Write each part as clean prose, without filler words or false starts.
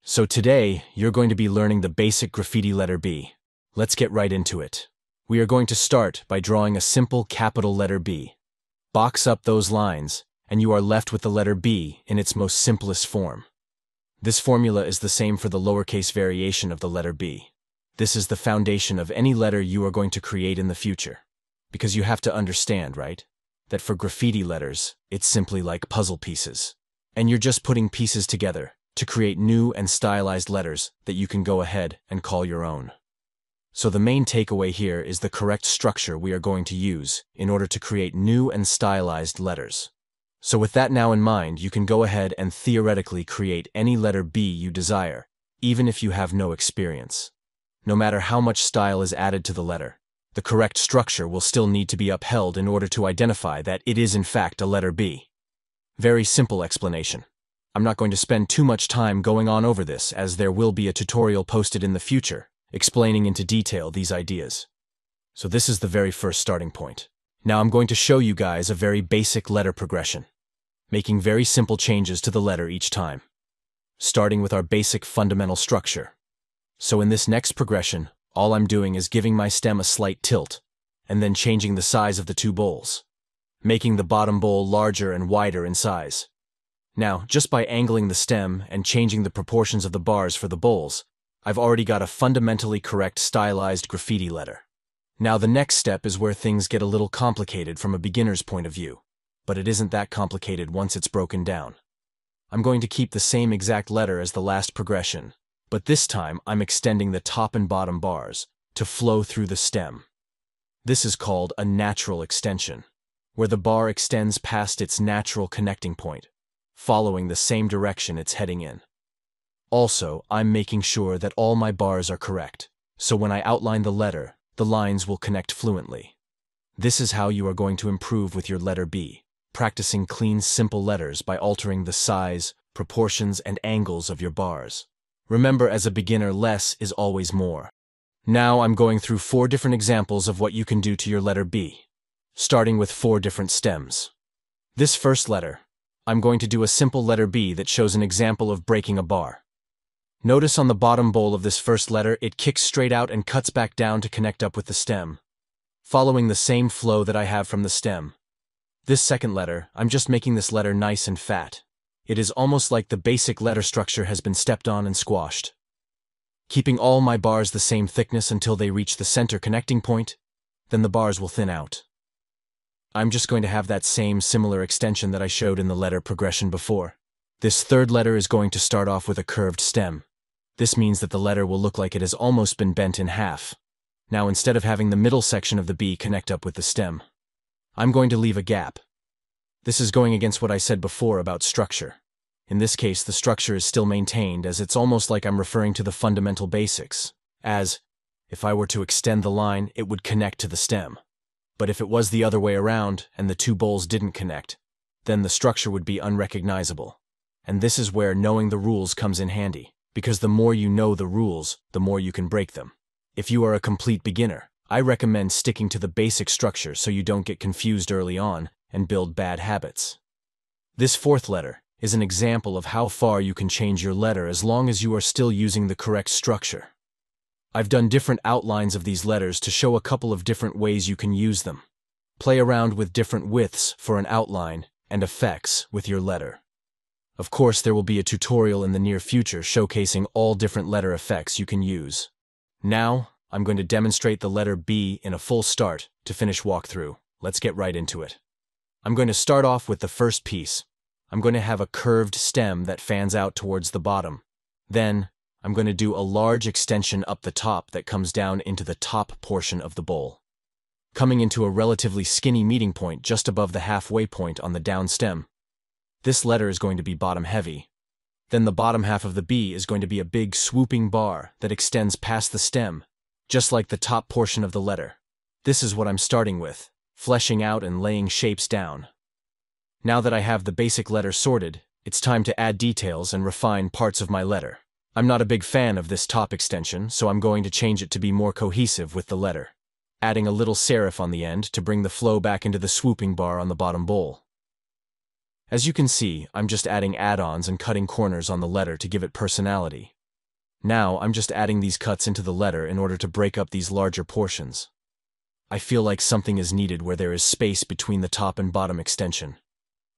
So today, you're going to be learning the basic graffiti letter B. Let's get right into it. We are going to start by drawing a simple capital letter B. Box up those lines, and you are left with the letter B in its most simplest form. This formula is the same for the lowercase variation of the letter B. This is the foundation of any letter you are going to create in the future. Because you have to understand, right? That for graffiti letters, it's simply like puzzle pieces. And you're just putting pieces together to create new and stylized letters that you can go ahead and call your own. So the main takeaway here is the correct structure we are going to use in order to create new and stylized letters. So with that now in mind, you can go ahead and theoretically create any letter B you desire, even if you have no experience. No matter how much style is added to the letter, the correct structure will still need to be upheld in order to identify that it is in fact a letter B. Very simple explanation. I'm not going to spend too much time going on over this, as there will be a tutorial posted in the future explaining into detail these ideas. So this is the very first starting point. Now I'm going to show you guys a very basic letter progression, making very simple changes to the letter each time, starting with our basic fundamental structure. So in this next progression, all I'm doing is giving my stem a slight tilt, and then changing the size of the two bowls, making the bottom bowl larger and wider in size. Now, just by angling the stem and changing the proportions of the bars for the bowls, I've already got a fundamentally correct stylized graffiti letter. Now the next step is where things get a little complicated from a beginner's point of view, but it isn't that complicated once it's broken down. I'm going to keep the same exact letter as the last progression, but this time I'm extending the top and bottom bars to flow through the stem. This is called a natural extension, where the bar extends past its natural connecting point, following the same direction it's heading in. Also, I'm making sure that all my bars are correct, so when I outline the letter, the lines will connect fluently. This is how you are going to improve with your letter B, practicing clean, simple letters by altering the size, proportions, and angles of your bars. Remember, as a beginner, less is always more. Now I'm going through 4 different examples of what you can do to your letter B, starting with 4 different stems. This first letter, I'm going to do a simple letter B that shows an example of breaking a bar. Notice on the bottom bowl of this first letter, it kicks straight out and cuts back down to connect up with the stem, following the same flow that I have from the stem. This second letter, I'm just making this letter nice and fat. It is almost like the basic letter structure has been stepped on and squashed. Keeping all my bars the same thickness until they reach the center connecting point, then the bars will thin out. I'm just going to have that same similar extension that I showed in the letter progression before. This third letter is going to start off with a curved stem. This means that the letter will look like it has almost been bent in half. Now instead of having the middle section of the B connect up with the stem, I'm going to leave a gap. This is going against what I said before about structure. In this case, the structure is still maintained, as it's almost like I'm referring to the fundamental basics, as if I were to extend the line, it would connect to the stem. But if it was the other way around and the two bowls didn't connect, then the structure would be unrecognizable. And this is where knowing the rules comes in handy, because the more you know the rules, the more you can break them. If you are a complete beginner, I recommend sticking to the basic structure so you don't get confused early on and build bad habits. This fourth letter is an example of how far you can change your letter as long as you are still using the correct structure. I've done different outlines of these letters to show a couple of different ways you can use them. Play around with different widths for an outline and effects with your letter. Of course, there will be a tutorial in the near future showcasing all different letter effects you can use. Now, I'm going to demonstrate the letter B in a full start to finish walkthrough. Let's get right into it. I'm going to start off with the first piece. I'm going to have a curved stem that fans out towards the bottom. Then, I'm going to do a large extension up the top that comes down into the top portion of the bowl, coming into a relatively skinny meeting point just above the halfway point on the down stem. This letter is going to be bottom heavy. Then the bottom half of the B is going to be a big swooping bar that extends past the stem, just like the top portion of the letter. This is what I'm starting with, fleshing out and laying shapes down. Now that I have the basic letter sorted, it's time to add details and refine parts of my letter. I'm not a big fan of this top extension, so I'm going to change it to be more cohesive with the letter, adding a little serif on the end to bring the flow back into the swooping bar on the bottom bowl. As you can see, I'm just adding add-ons and cutting corners on the letter to give it personality, Now, I'm just adding these cuts into the letter in order to break up these larger portions. I feel like something is needed where there is space between the top and bottom extension.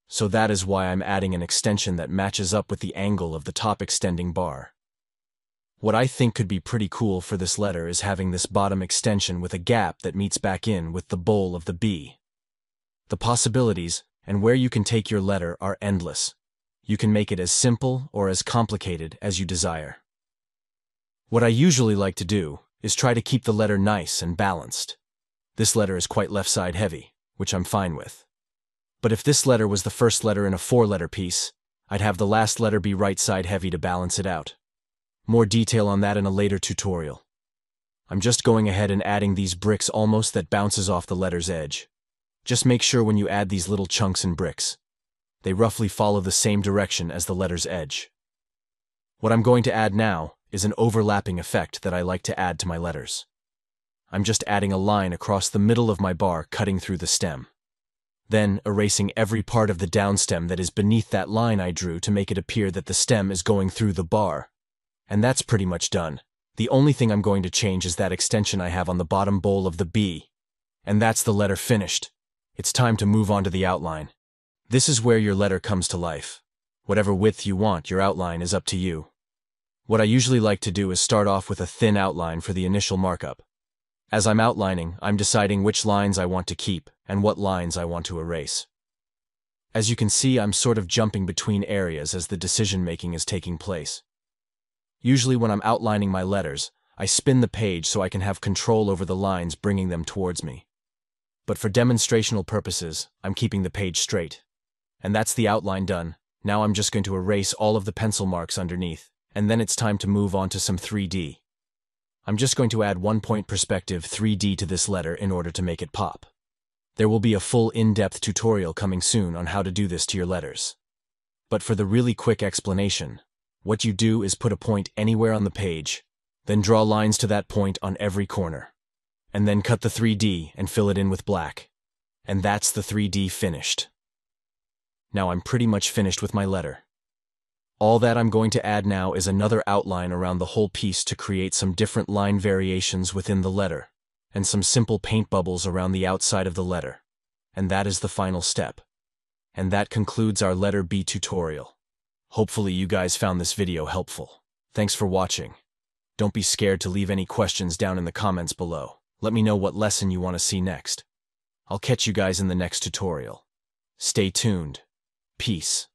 So that is why I'm adding an extension that matches up with the angle of the top extending bar. What I think could be pretty cool for this letter is having this bottom extension with a gap that meets back in with the bowl of the B. The possibilities, and where you can take your letter, are endless. You can make it as simple or as complicated as you desire. What I usually like to do is try to keep the letter nice and balanced. This letter is quite left side heavy, which I'm fine with. But if this letter was the first letter in a 4-letter piece, I'd have the last letter be right side heavy to balance it out. More detail on that in a later tutorial. I'm just going ahead and adding these bricks almost that bounces off the letter's edge. Just make sure when you add these little chunks and bricks, they roughly follow the same direction as the letter's edge. What I'm going to add now is an overlapping effect that I like to add to my letters. I'm just adding a line across the middle of my bar cutting through the stem. Then erasing every part of the downstem that is beneath that line I drew to make it appear that the stem is going through the bar. And that's pretty much done. The only thing I'm going to change is that extension I have on the bottom bowl of the B. And that's the letter finished. It's time to move on to the outline. This is where your letter comes to life. Whatever width you want, your outline is up to you. What I usually like to do is start off with a thin outline for the initial markup. As I'm outlining, I'm deciding which lines I want to keep and what lines I want to erase. As you can see, I'm sort of jumping between areas as the decision-making is taking place. Usually when I'm outlining my letters, I spin the page so I can have control over the lines bringing them towards me. But for demonstrational purposes, I'm keeping the page straight. And that's the outline done. Now I'm just going to erase all of the pencil marks underneath, and then it's time to move on to some 3D. I'm just going to add 1-point perspective 3D to this letter in order to make it pop. There will be a full in-depth tutorial coming soon on how to do this to your letters. But for the really quick explanation, what you do is put a point anywhere on the page, then draw lines to that point on every corner, and then cut the 3D and fill it in with black. And that's the 3D finished. Now I'm pretty much finished with my letter. All that I'm going to add now is another outline around the whole piece to create some different line variations within the letter, and some simple paint bubbles around the outside of the letter. And that is the final step. And that concludes our letter B tutorial. Hopefully you guys found this video helpful. Thanks for watching. Don't be scared to leave any questions down in the comments below. Let me know what lesson you want to see next. I'll catch you guys in the next tutorial. Stay tuned. Peace.